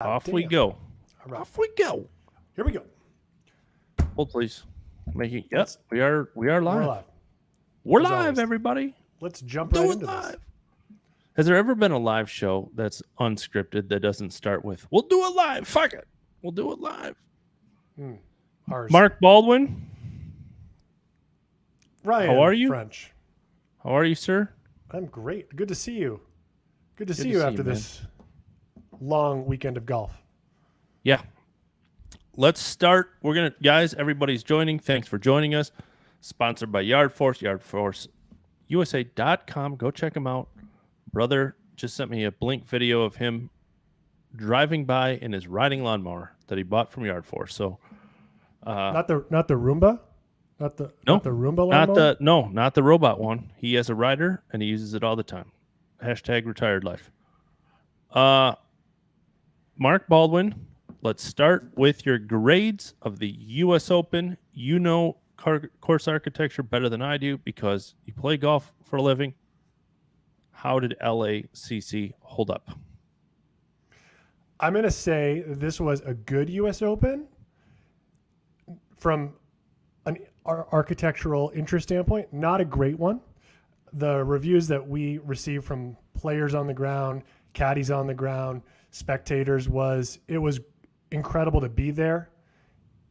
Off we go. Right. Off we go. Here we go. Hold, please. Making. Yep. We are live. We're We're As live, always. everybody. Let's jump Do right it into live. this. Has there ever been a live show that's unscripted that doesn't start with "We'll do it live"? Fuck it. We'll do it live. Ours. Mark Baldwin. Ryan. How are you? French. How are you, sir? I'm great. Good to see you. Good to see you after this long weekend of golf. Yeah. Let's start. We're going to, guys, everybody's joining. Thanks for joining us. Sponsored by Yard Force, yardforceusa.com. Go check them out. Brother just sent me a Blink video of him driving by in his riding lawnmower that he bought from Yard Force. So, not the Roomba? Not the Roomba lawnmower? Not the robot one. He has a rider and he uses it all the time. Hashtag retired life. Mark Baldwin, let's start with your grades of the U.S. Open. You know course architecture better than I do because you play golf for a living. How did LACC hold up? I'm going to say this was a good U.S. Open from an architectural interest standpoint, not a great one. The reviews that we received from players on the ground, caddies on the ground, spectators it was incredible to be there.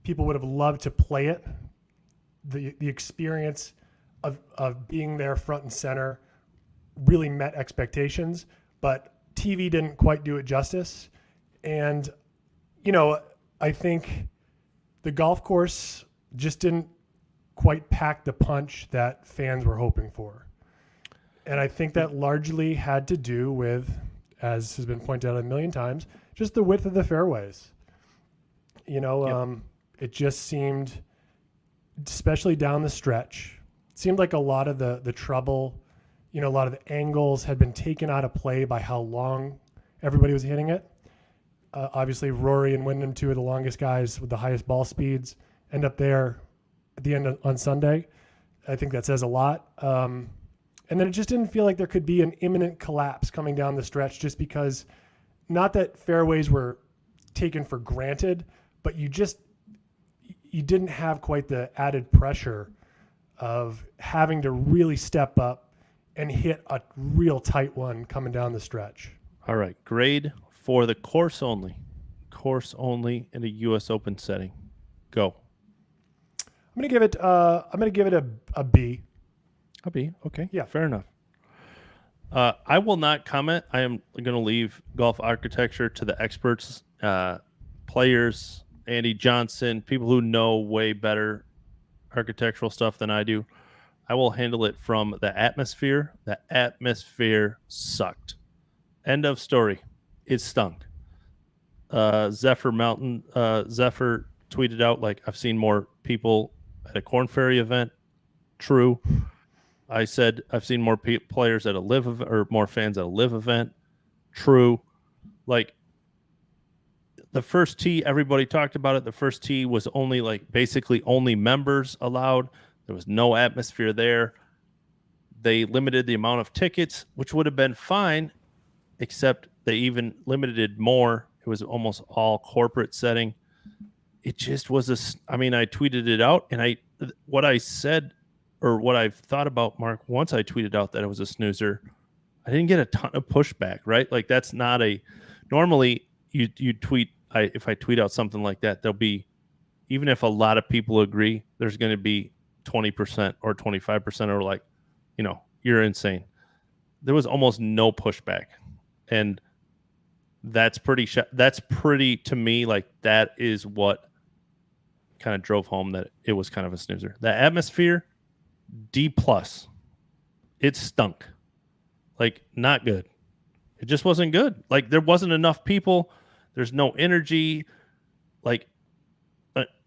People would have loved to play it. The experience of being there front and center really met expectations, but TV didn't quite do it justice. And, I think the golf course just didn't quite pack the punch that fans were hoping for. And I think that largely had to do with, as has been pointed out a million times, just the width of the fairways. It just seemed, especially down the stretch, it seemed like a lot of the trouble, a lot of the angles had been taken out of play by how long everybody was hitting it. Obviously, Rory and Wyndham, two of the longest guys with the highest ball speeds, end up there at the end on Sunday. I think that says a lot. And then it just didn't feel like there could be an imminent collapse coming down the stretch just because, not that fairways were taken for granted, but you didn't have quite the added pressure of having to really step up and hit a real tight one coming down the stretch. All right. Grade for the course only in a U.S. Open setting. Go. I'm gonna give it a B. A B. Okay. Yeah. Fair enough. I will not comment. I am going to leave golf architecture to the experts, players, Andy Johnson, people who know way better architectural stuff than I do. I will handle it from the atmosphere. The atmosphere sucked. End of story. It stunk. Zephyr tweeted out, like, I've seen more people at a Corn Ferry event. True. I said I've seen more players at a live event, or more fans at a live event. True. Like, the first tee, everybody talked about it. The first tee was basically only members allowed. There was no atmosphere there. They limited the amount of tickets, which would have been fine, except they even limited more. It was almost all corporate setting. It just was I tweeted it out, and what I said, or what I've thought about, Mark, once I tweeted out that it was a snoozer, I didn't get a ton of pushback, right? Like, that's not normally you tweet, if I tweet out something like that, there'll be, even if a lot of people agree, there's going to be 20% or 25% are like, you're insane. There was almost no pushback. And that's pretty, to me, like, that is what kind of drove home that it was kind of a snoozer. The atmosphere, D+. It stunk. Like, not good. It just wasn't good. Like, there wasn't enough people. There's no energy. Like,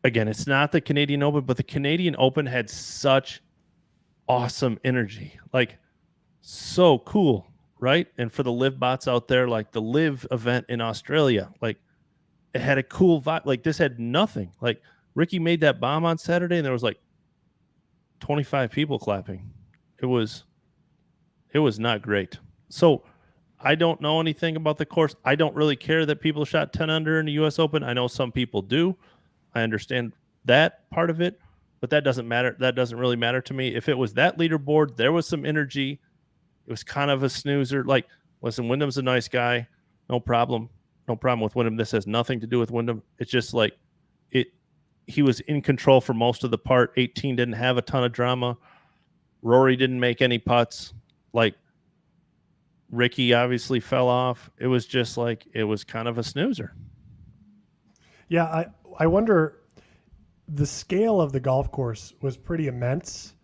again, it's not the Canadian Open, but the Canadian Open had such awesome energy. Like, so cool, right? And for the live bots out there, like the live event in Australia, like, it had a cool vibe. Like, this had nothing. Like, Ricky made that bomb on Saturday, and there was like 25 people clapping. It was not great. So I don't know anything about the course. I don't really care that people shot 10 under in the U.S. Open. I know some people do. I understand that part of it, but that doesn't matter. That doesn't really matter to me. If it was that leaderboard, there was some energy. It was kind of a snoozer. Like, listen, Wyndham's a nice guy. No problem. No problem with Wyndham. This has nothing to do with Wyndham. It's just like he was in control for most of the part. 18 didn't have a ton of drama. Rory didn't make any putts. Like, Ricky obviously fell off. It was just like, it was kind of a snoozer. Yeah, I wonder, the scale of the golf course was pretty immense.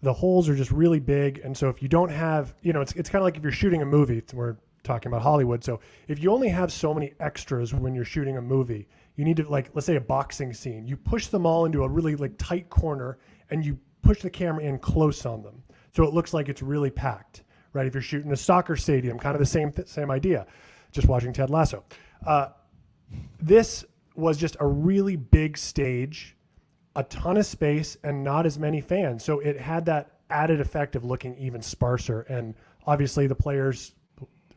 The holes are just really big. And so if you don't have, it's kind of like if you're shooting a movie, we're talking about Hollywood. So if you only have so many extras when you're shooting a movie, you need to, like, let's say a boxing scene, you push them all into a really like tight corner and you push the camera in close on them. So it looks like it's really packed, right? If you're shooting a soccer stadium, kind of the same idea, just watching Ted Lasso. This was just a really big stage, a ton of space, and not as many fans. So it had that added effect of looking even sparser. And obviously the players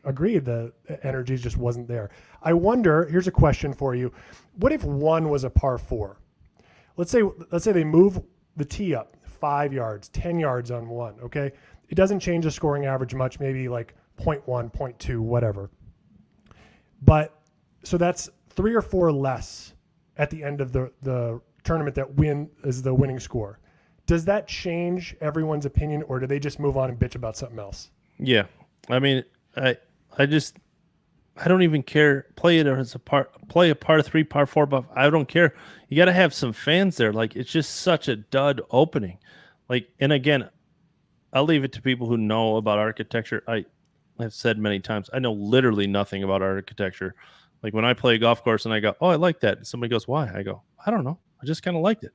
agreed the energy just wasn't there. I wonder, here's a question for you. What if one was a par 4? Let's say they move the tee up 5 yards, 10 yards on one, okay? It doesn't change the scoring average much, maybe like 0.1, 0.2, whatever. But so that's 3 or 4 less at the end of the tournament that is the winning score. Does that change everyone's opinion, or do they just move on and bitch about something else? Yeah. I mean, I don't even care. Play it as play a par 3, par 4 buff. I don't care. You got to have some fans there. Like, it's just such a dud opening. Like, and again, I'll leave it to people who know about architecture. I've said many times, I know literally nothing about architecture. Like, when I play a golf course and I go, oh, I like that. And somebody goes, why? I go, I don't know. I just kind of liked it.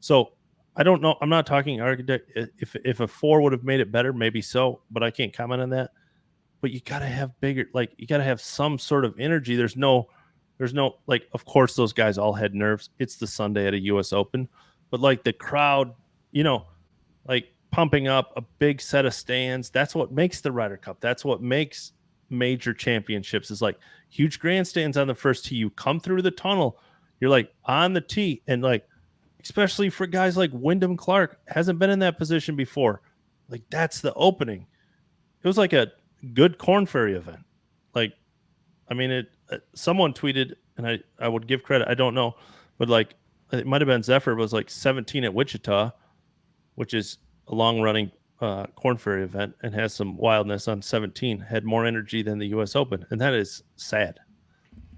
So I don't know. I'm not talking architect. If a 4 would have made it better, maybe so, but I can't comment on that. But you got to have bigger, like, you got to have some sort of energy. There's no, like, of course, those guys all had nerves. It's the Sunday at a U.S. Open. But, like, the crowd, like, pumping up a big set of stands, that's what makes the Ryder Cup. That's what makes major championships, is like huge grandstands on the first tee. You come through the tunnel, you're like on the tee, and like, especially for guys like Wyndham Clark, hasn't been in that position before. Like, that's the opening. It was like a good Corn Ferry event. Like, I mean, someone tweeted, and I would give credit, I don't know, but like, it might have been Zephyr, was like 17 at Wichita, which is a long running Corn Ferry event, and has some wildness on 17, had more energy than the U.S. Open. And that is sad.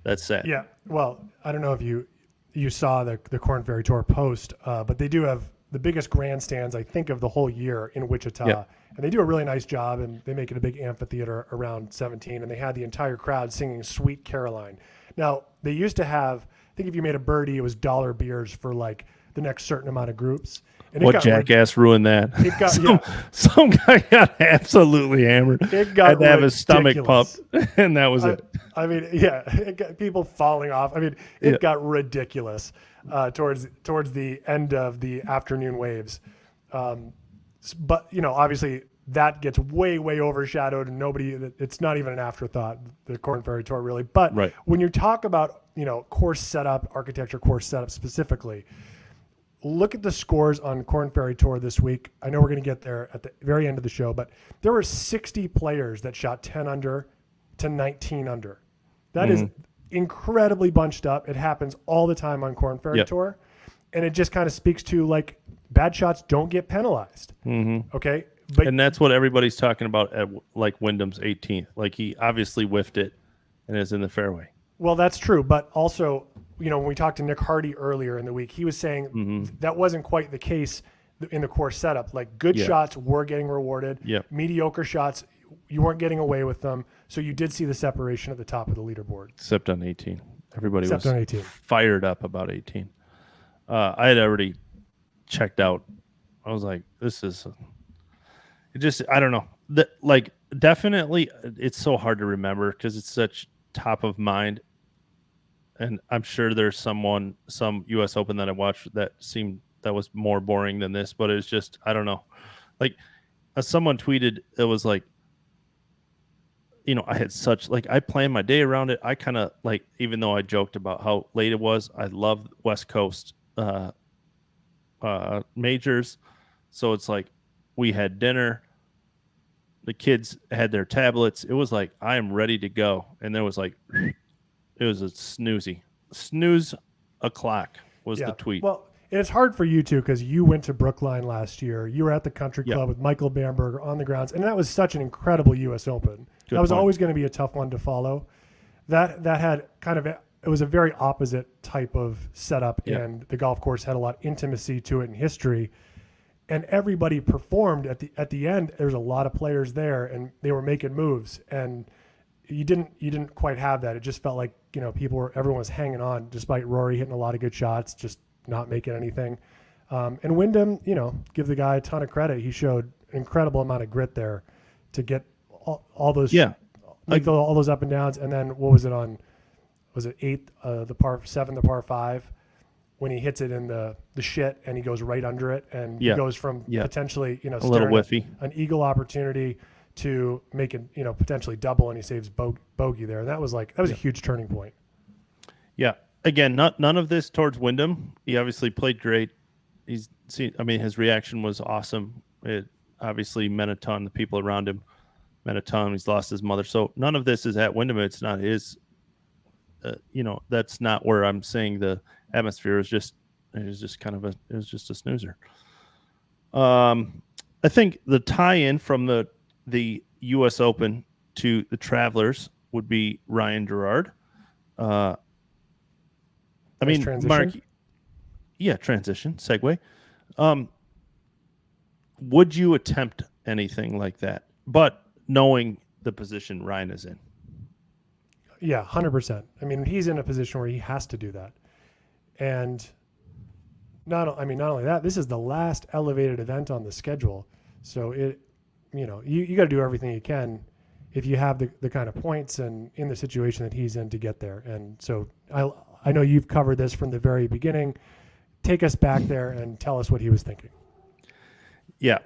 That's sad. Yeah. Well, I don't know if you saw the Corn Ferry Tour post, but they do have the biggest grandstands, I think, of the whole year in Wichita. Yeah. And they do a really nice job, and they make it a big amphitheater around 17, and they had the entire crowd singing Sweet Caroline. Now, they used to have, I think if you made a birdie, it was $1 beers for like the next certain amount of groups. And what jackass ruined that? Some guy got absolutely hammered. It got had to have his stomach pumped, and that was it. I mean, yeah, it got people falling off. I mean, it got ridiculous towards the end of the afternoon waves. But obviously that gets way overshadowed, and it's not even an afterthought, the Corn Ferry Tour, really. But when you talk about course setup, architecture, course setup specifically, look at the scores on Corn Ferry Tour this week. I know we're going to get there at the very end of the show, but there were 60 players that shot 10 under to 19 under. That is incredibly bunched up. It happens all the time on Corn Ferry Tour. And it just kind of speaks to, like, bad shots don't get penalized. Okay? And that's what everybody's talking about at, like, Wyndham's 18th. Like, he obviously whiffed it and is in the fairway. Well, that's true. But also, when we talked to Nick Hardy earlier in the week, he was saying that wasn't quite the case in the course setup. Like, good shots were getting rewarded. Mediocre shots, you weren't getting away with them. So you did see the separation at the top of the leaderboard. Except on 18. Everybody was fired up about 18. I had already checked out. I was like, this is I don't know. Definitely, it's so hard to remember because it's such top of mind. And I'm sure there's some U.S. Open that I watched that was more boring than this, but it's just, I don't know. Like, someone tweeted, it was like, I had such like I planned my day around it. I kind of like, even though I joked about how late it was, I love West Coast majors. So it's like we had dinner, the kids had their tablets. It was like I am ready to go, and there was like it was a snooze o'clock was the Yeah. tweet. Well, and it's hard for you too because you went to Brookline last year. You were at the Country Yeah, Club with Michael Bamberger on the grounds, and that was such an incredible U.S. Open. good That was point. always going to be a tough one to follow. That had kind of it was a very opposite type of setup, Yeah, and the golf course had a lot of intimacy to it and history. And everybody performed at the end. There was a lot of players there, and they were making moves, and you didn't quite have that. It just felt like everyone was hanging on despite Rory hitting a lot of good shots, just not making anything. And Wyndham, give the guy a ton of credit. He showed an incredible amount of grit there to get all those yeah, all those up and downs. And then what was it on? Was it eight, the par seven, the par five, when he hits it in the shit and he goes right under it, and yeah, he goes from yeah. potentially A little whiffy. an eagle opportunity to make it potentially double, and he saves bogey there. And that was a huge turning point. Yeah. Again, none of this towards Wyndham. He obviously played great. His reaction was awesome. It obviously meant a ton. The people around him meant a ton. He's lost his mother. So none of this is at Wyndham. It's not his, that's not where I'm saying the atmosphere is just, it was just a snoozer. I think the tie-in from the U.S. Open to the Travelers would be Ryan Gerard. Transition. Mark, yeah, transition, segue. Would you attempt anything like that? But knowing the position Ryan is in. Yeah, 100%. I mean, he's in a position where he has to do that. And not only that, this is the last elevated event on the schedule. So you got to do everything you can if you have the kind of points and in the situation that he's in to get there. And so I know you've covered this from the very beginning. Take us back there and tell us what he was thinking. Yeah.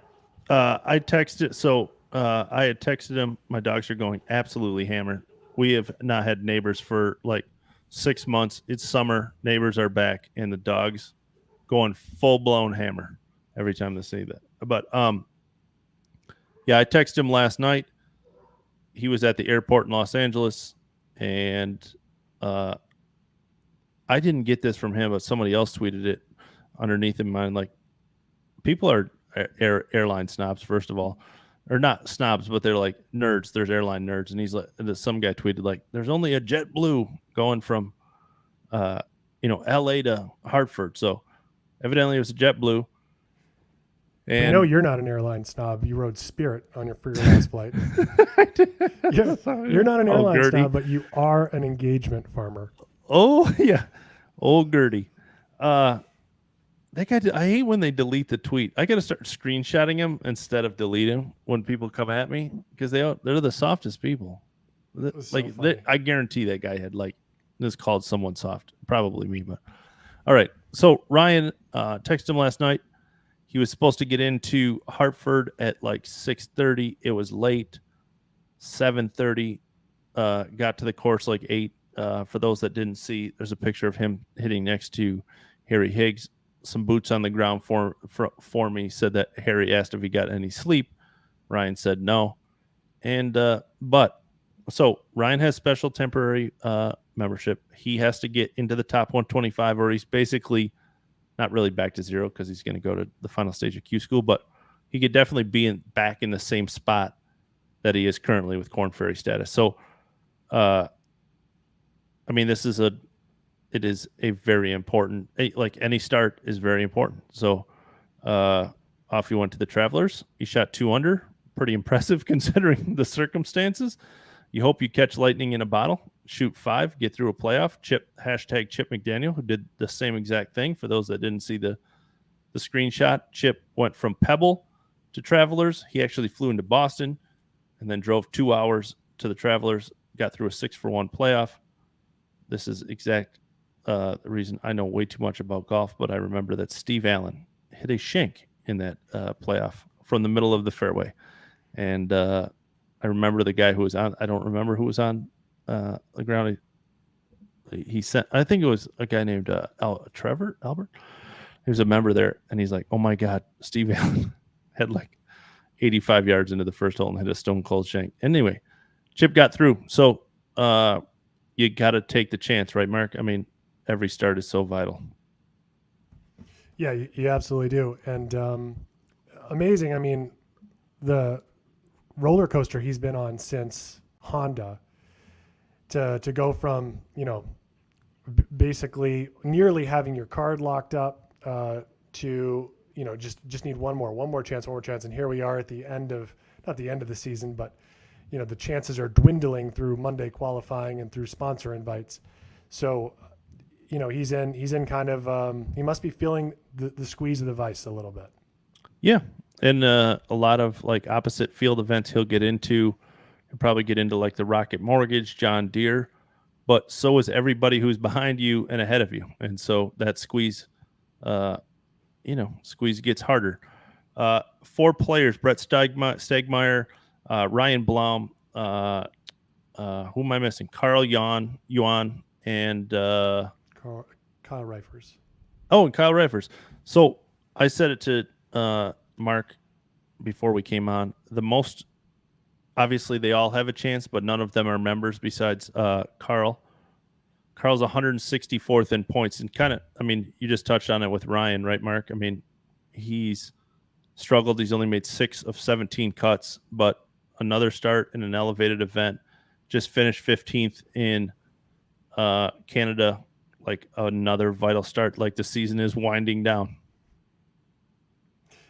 I texted. So I had texted him. My dogs are going absolutely hammered. We have not had neighbors for like 6 months. It's summer. Neighbors are back, and the dogs going full blown hammer every time they say that. But yeah, I texted him last night. He was at the airport in Los Angeles, and I didn't get this from him, but somebody else tweeted it underneath in mine. Like, people are airline snobs, first of all, or not snobs, but they're like nerds. There's airline nerds, and he's like, some guy tweeted like, "There's only a JetBlue going from, L.A. to Hartford." So evidently it was a JetBlue. And I know you're not an airline snob. You rode Spirit for your last flight. You're not an airline snob, but you are an engagement farmer. Oh yeah, old Gertie. That guy. I hate when they delete the tweet. I got to start screenshotting him instead of deleting when people come at me, because they're the softest people. I guarantee that guy had this called someone soft, probably me. But all right. So Ryan texted him last night. He was supposed to get into Hartford at 6:30. It was late. 7:30. Got to the course 8. For those that didn't see, there's a picture of him hitting next to Harry Higgs. Some boots on the ground for me. Said that Harry asked if he got any sleep. Ryan said no. And so Ryan has special temporary membership. He has to get into the top 125, or he's basically not really back to zero, because he's going to go to the final stage of Q School, but he could definitely be back in the same spot that he is currently with Korn Ferry status. So, it is a very important, like any start is very important. So off he went to the Travelers. He shot 2 under. Pretty impressive considering the circumstances. You hope you catch lightning in a bottle, shoot 5, get through a playoff. Chip McDaniel, who did the same exact thing. For those that didn't see the screenshot, Chip went from Pebble to Travelers. He actually flew into Boston and then drove 2 hours to the Travelers, got through a 6-for-1 playoff. This is the reason I know way too much about golf, but I remember that Steve Allen hit a shank in that playoff from the middle of the fairway. And I I remember the guy who was on. I don't remember who was on the ground. He sent. I think it was a guy named Trevor Albert. He was a member there, and he's like, "Oh my God, Steve Allen had like 85 yards into the first hole and hit a stone cold shank." Anyway, Chip got through. So you got to take the chance, right, Mark? I mean, every start is so vital. Yeah, you absolutely do. And amazing. I mean, the roller coaster he's been on since Honda to go from, basically nearly having your card locked up to, just need one more chance. And here we are at the end of, not the end of the season, but, the chances are dwindling through Monday qualifying and through sponsor invites. So, he's in kind of, he must be feeling the squeeze of the vice a little bit. Yeah. And a lot of like opposite field events he'll get into. He'll probably get into like the Rocket Mortgage, John Deere, but so is everybody who's behind you and ahead of you. And so that squeeze, squeeze gets harder. 4 players, Brett Stegmeyer, Ryan Blum, who am I missing? Carl Yuan, and Kyle Reifers. Oh, and Kyle Reifers. So I said it to Mark before we came on. The most, obviously, they all have a chance, but none of them are members besides Carl. Carl's 164th in points, and kind of, I mean, you just touched on it with Ryan, right, Mark? I mean, he's struggled. He's only made 6 of 17 cuts, but another start in an elevated event. Just finished 15th in Canada, like another vital start. Like the season is winding down.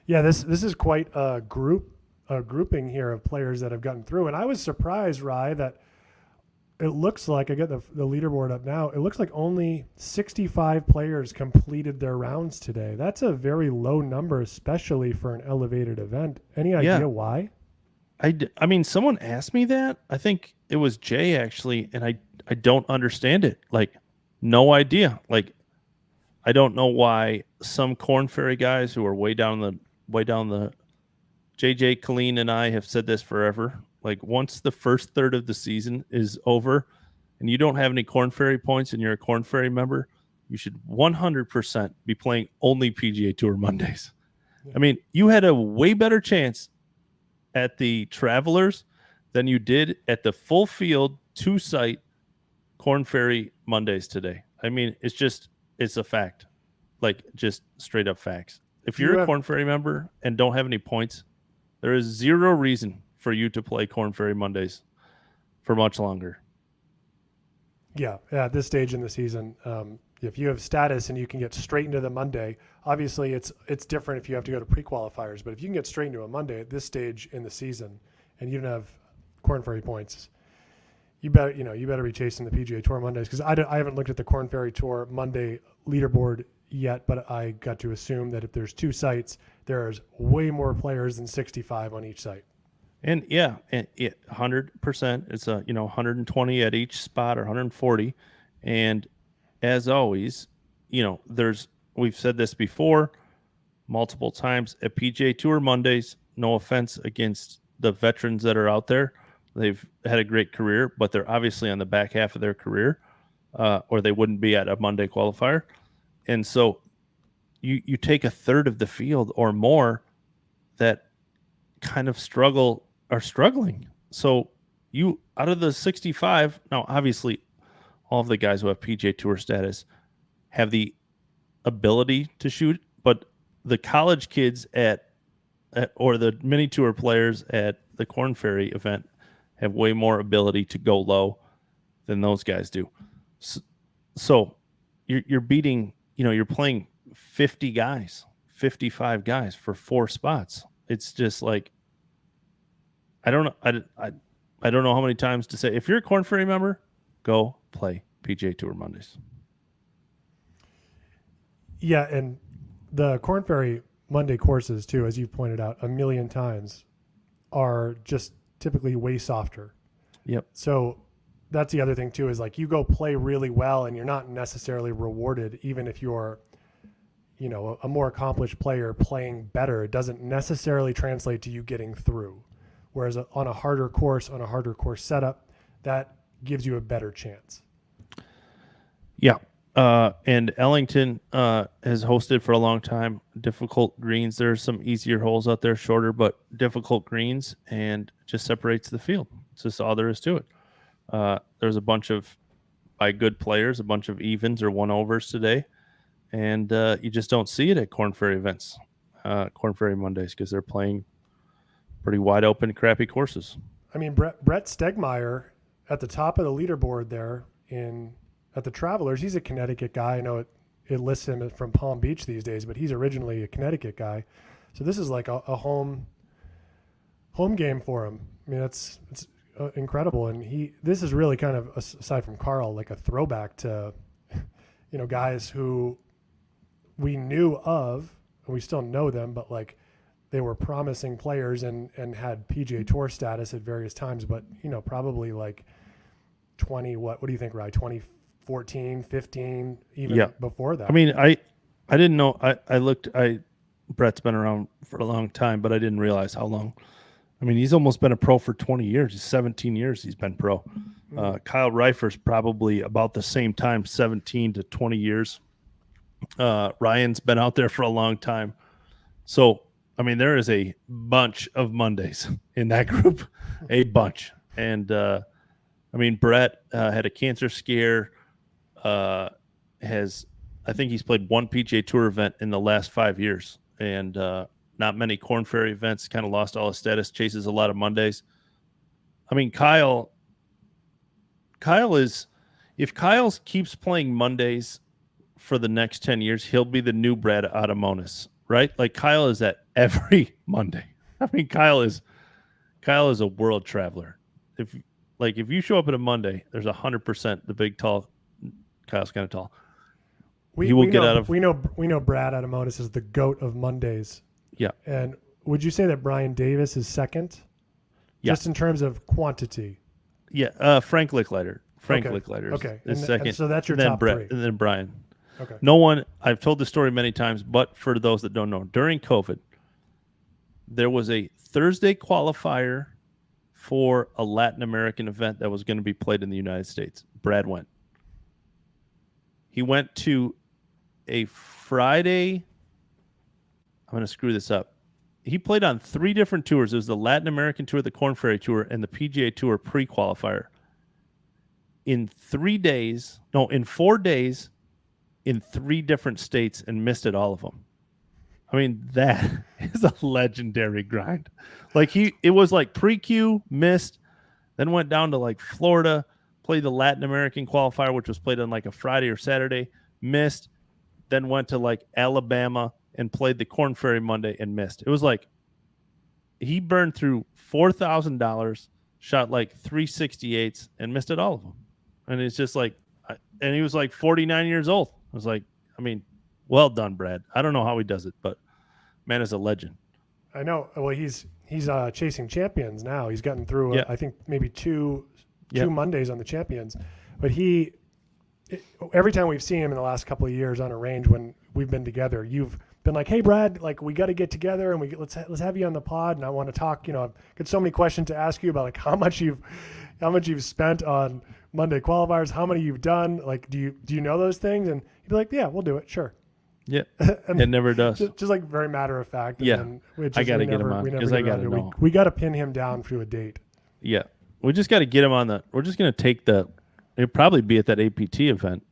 Yeah, this is quite a grouping here of players that have gotten through, and I was surprised, Rye, that it looks like, I got the leaderboard up now, it looks like only 65 players completed their rounds today. That's a very low number, especially for an elevated event. Any idea why? I mean, someone asked me that. I think it was Jay, actually, and I don't understand it. Like, no idea. Like, I don't know why some Corn Ferry guys who are way down the JJ Colleen and I have said this forever. Like, once the first third of the season is over and you don't have any Corn Ferry points and you're a Corn Ferry member, you should 100% be playing only PGA Tour Mondays. Yeah. I mean, you had a way better chance at the Travelers than you did at the full field 2-site Corn Ferry Mondays today. I mean, it's a fact. Like, just straight up facts. If you're a Corn Ferry member and don't have any points, there is zero reason for you to play Corn Ferry Mondays for much longer. Yeah, at this stage in the season, if you have status and you can get straight into the Monday, obviously it's different if you have to go to pre-qualifiers, but if you can get straight into a Monday at this stage in the season and you don't have Corn Ferry points, you better be chasing the PGA Tour Mondays, because I haven't looked at the Corn Ferry Tour Monday leaderboard yet, but I got to assume that if there's 2 sites, there's way more players than 65 on each site. And 100%. It's 120 at each spot, or 140. And as always, we've said this before multiple times at PGA Tour Mondays. No offense against the veterans that are out there. They've had a great career, but they're obviously on the back half of their career, or they wouldn't be at a Monday qualifier. And so you take a third of the field or more that kind of are struggling. So you, out of the 65, now obviously all of the guys who have PGA Tour status have the ability to shoot, but the college kids or the mini tour players at the Corn Ferry event have way more ability to go low than those guys do. So you're beating, you're playing 50 guys, 55 guys for 4 spots. It's just like, I don't know. I don't know how many times to say, if you're a Corn Ferry member, go play PGA Tour Mondays. Yeah, and the Corn Ferry Monday courses, too, as you've pointed out a million times, are just typically way softer. Yep. So that's the other thing, too, is like you go play really well and you're not necessarily rewarded, even if you're, a more accomplished player playing better. It doesn't necessarily translate to you getting through. whereas on a harder course, setup, that gives you a better chance. Yeah. And Ellington has hosted for a long time. Difficult greens. There's some easier holes out there, shorter but difficult greens, and just separates the field. It's just all there is to it. There's a bunch of by good players, a bunch of evens or one overs today, and you just don't see it at Corn Ferry events, Corn Ferry Mondays, because they're playing pretty wide open, crappy courses. I mean, Brett Stegmeyer at the top of the leaderboard there at the Travelers. He's a Connecticut guy. I know it lists him from Palm Beach these days, but he's originally a Connecticut guy. So this is like a home game for him. I mean, it's incredible. And this is really kind of, aside from Carl, like a throwback to, guys who we knew of, and we still know them, but like they were promising players and had PGA Tour status at various times, but probably like 20, what do you think, Rye? 2014, 15, even before that. I mean, I didn't know. Brett's been around for a long time, but I didn't realize how long. I mean, he's almost been a pro for 20 years. He's 17 years he's been pro. Kyle Reifer's probably about the same time, 17 to 20 years. Ryan's been out there for a long time. So, I mean, there is a bunch of Mondays in that group, a bunch. And, I mean, Brett had a cancer scare, I think he's played one PGA Tour event in the last 5 years, and not many Corn Ferry events, kind of lost all his status, chases a lot of Mondays. I mean, Kyle is, if Kyle keeps playing Mondays for the next 10 years, he'll be the new Brad Adamonis, right? Like Kyle is at every Monday. I mean, Kyle is a world traveler. If you show up at a Monday, there's 100% the big tall. Kyle's kind of tall. We know Brad Adamonis is the GOAT of Mondays. Yeah. And would you say that Brian Davis is second? Yeah. Just in terms of quantity. Yeah. Frank Licklider. Okay. Is second. And so that's your then top Brett, three. and then Brian. Okay. No one. I've told the story many times, but for those that don't know, during COVID, there was a Thursday qualifier for a Latin American event that was going to be played in the United States. Brad went. He went to a Friday. I'm going to screw this up. He played on 3 different tours. It was the Latin American Tour, the Corn Ferry Tour, and the PGA Tour pre-qualifier. In 4 days, in 3 different states, and missed it, all of them. I mean, that is a legendary grind. Like it was like pre-Q, missed, then went down to like Florida, played the Latin American qualifier, which was played on like a Friday or Saturday, missed, then went to like Alabama and played the Corn Ferry Monday and missed. It was like he burned through $4,000, shot like 368s and missed it, all of them. And it's just like, and he was like 49 years old. I was like, I mean, well done, Brad. I don't know how he does it, but man is a legend. I know. Well, he's chasing champions now. He's gotten through, I think, maybe two Mondays on the champions. But every time we've seen him in the last couple of years on a range when we've been together, you've been like, hey, Brad, like we got to get together and let's have you on the pod. And I want to talk, I've got so many questions to ask you about like how much you've spent on Monday qualifiers, how many you've done. Like, do you know those things? And he'd be like, yeah, we'll do it. Sure. Yeah. It never does. Just like very matter of fact. And I got to get him on because I got to know. We got to pin him down to a date. Yeah. We just got to get him on we're just going to take it'll probably be at that APT event.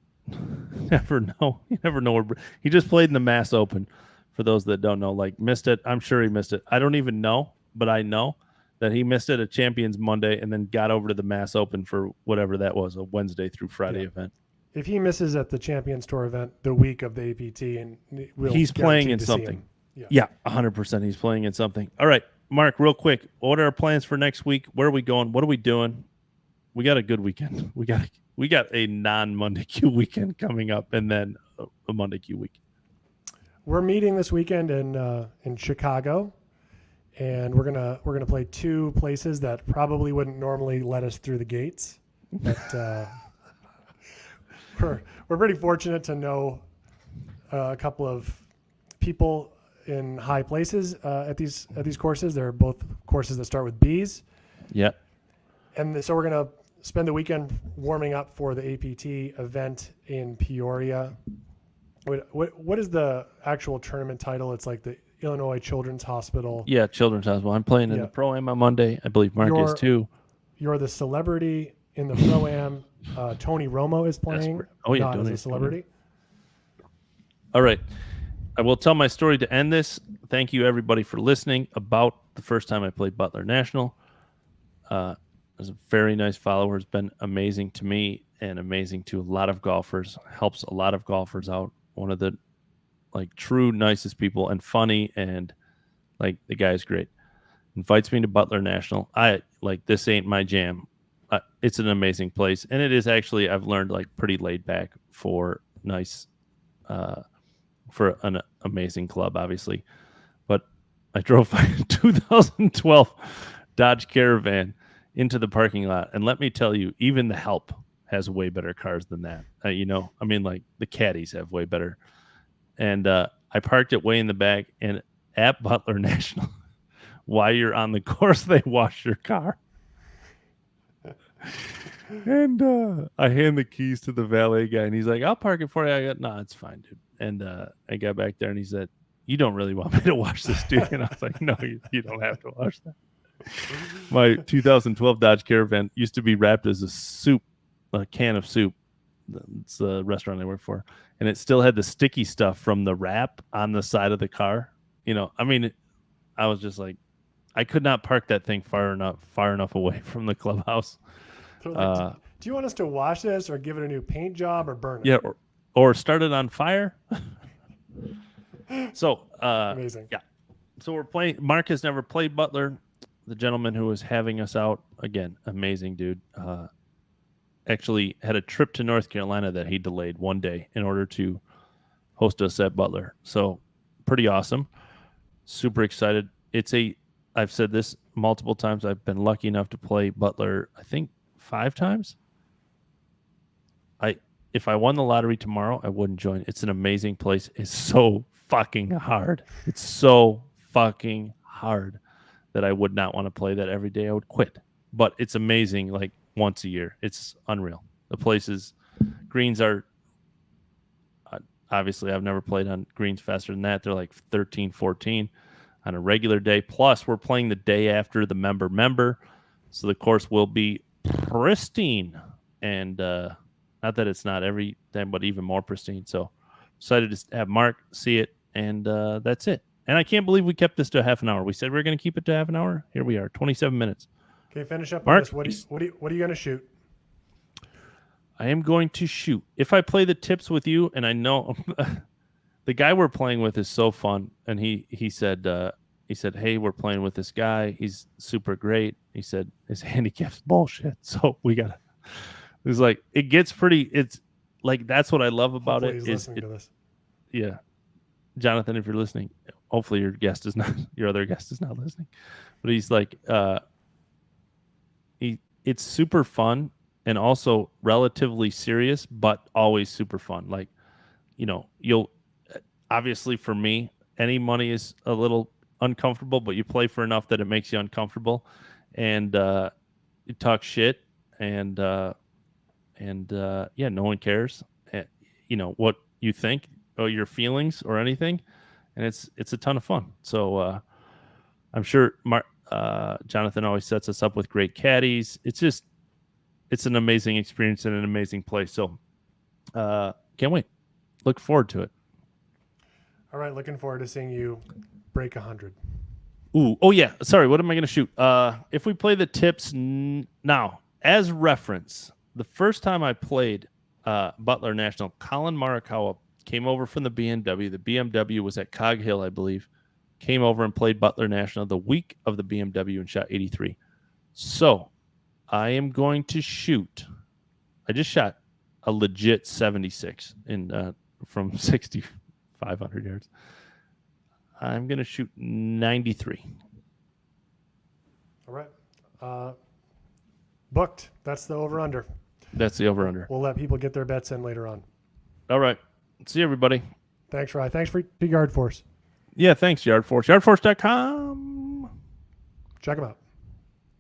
Never know. You never know. He just played in the Mass Open, for those that don't know. Like, missed it. I'm sure he missed it. I don't even know, but I know that he missed it at Champions Monday and then got over to the Mass Open for whatever that was, a Wednesday through Friday event. If he misses at the Champions Tour event the week of the APT, and he's playing in something. Yeah, 100%. He's playing in something. All right, Mark, real quick, what are our plans for next week? Where are we going? What are we doing? We got a good weekend. We got a non-Monday Q weekend coming up, and then a Monday Q week. We're meeting this weekend in Chicago, and we're gonna play 2 places that probably wouldn't normally let us through the gates, but we're pretty fortunate to know a couple of people in high places at these courses. They're both courses that start with B's. Yep. And so we're going to spend the weekend warming up for the APT event in Peoria. What is the actual tournament title? It's like the Illinois Children's Hospital. Yeah, Children's Hospital. I'm playing in the Pro-Am on Monday. I believe Mark is too. You're the celebrity in the Pro-Am. Tony Romo is playing. Oh, yeah. Not as a celebrity. All right. I will tell my story to end this. Thank you, everybody, for listening about the first time I played Butler National. As a very nice follower, has been amazing to me and amazing to a lot of golfers. Helps a lot of golfers out. One of the true nicest people and funny, and the guy's great. Invites me to Butler National. This ain't my jam. It's an amazing place, and it is actually, I've learned, pretty laid back for nice, for an amazing club, obviously. But I drove my 2012 Dodge Caravan into the parking lot, and let me tell you, even the help has way better cars than that. The caddies have way better. And I parked it way in the back, and at Butler National, while you're on the course, they wash your car. And I hand the keys to the valet guy, and he's like, "I'll park it for you." I go, "No, it's fine, dude." And I got back there, and he said, "You don't really want me to wash this, dude?" And I was like, "No, you don't have to wash that." My 2012 Dodge Caravan used to be wrapped as a can of soup. It's the restaurant I work for, and it still had the sticky stuff from the wrap on the side of the car. I was just like, I could not park that thing far enough away from the clubhouse. So do you want us to wash this, or give it a new paint job, or burn it? Yeah, or start it on fire. So amazing. Yeah. So we're playing. Mark has never played Butler. The gentleman who was having us out, again, amazing dude. Actually had a trip to North Carolina that he delayed one day in order to host us at Butler. So pretty awesome. Super excited. I've said this multiple times. I've been lucky enough to play Butler, I think 5 times. If I won the lottery tomorrow, I wouldn't join. It's an amazing place. It's so fucking hard. It's so fucking hard that I would not want to play that every day. I would quit. But it's amazing, once a year. It's unreal. The places, greens are, obviously I've never played on greens faster than that. They're 13, 14 on a regular day. Plus, we're playing the day after the member. So the course will be pristine. And not that it's not every time, but even more pristine. So excited to have Mark see it. And that's it. And I can't believe we kept this to a half an hour. We said we were going to keep it to half an hour. Here we are, 27 minutes. Okay, finish up Mark, on this. What are you going to shoot? I am going to shoot. If I play the tips with you, and I know the guy we're playing with is so fun, and he said, "Hey, we're playing with this guy. He's super great." He said his handicap's bullshit, so we got. It's it gets pretty. It's that's what I love about Hopefully it. He's listening to this. Yeah, Jonathan, if you're listening, hopefully your other guest is not listening, but he's it's super fun and also relatively serious, but always super fun. You'll obviously, for me, any money is a little uncomfortable, but you play for enough that it makes you uncomfortable, and you talk shit, and no one cares, what you think or your feelings or anything, and it's a ton of fun. So I'm sure Jonathan always sets us up with great caddies. It's an amazing experience and an amazing place. So can't wait. Look forward to it. All right, looking forward to seeing you break 100. Ooh, oh yeah. Sorry, what am I going to shoot? If we play the tips now, as reference, the first time I played Butler National, Colin Morikawa came over from the BMW. The BMW was at Cog Hill, I believe. Came over and played Butler National the week of the BMW and shot 83. So I am going to shoot. I just shot a legit 76 from 6,500 yards. I'm going to shoot 93. All right. Booked. That's the over-under. That's the over-under. We'll let people get their bets in later on. All right. See you, everybody. Thanks, Rye. Thanks for the yard force. Yeah, thanks, Yard Force. Yardforce.com. Check them out.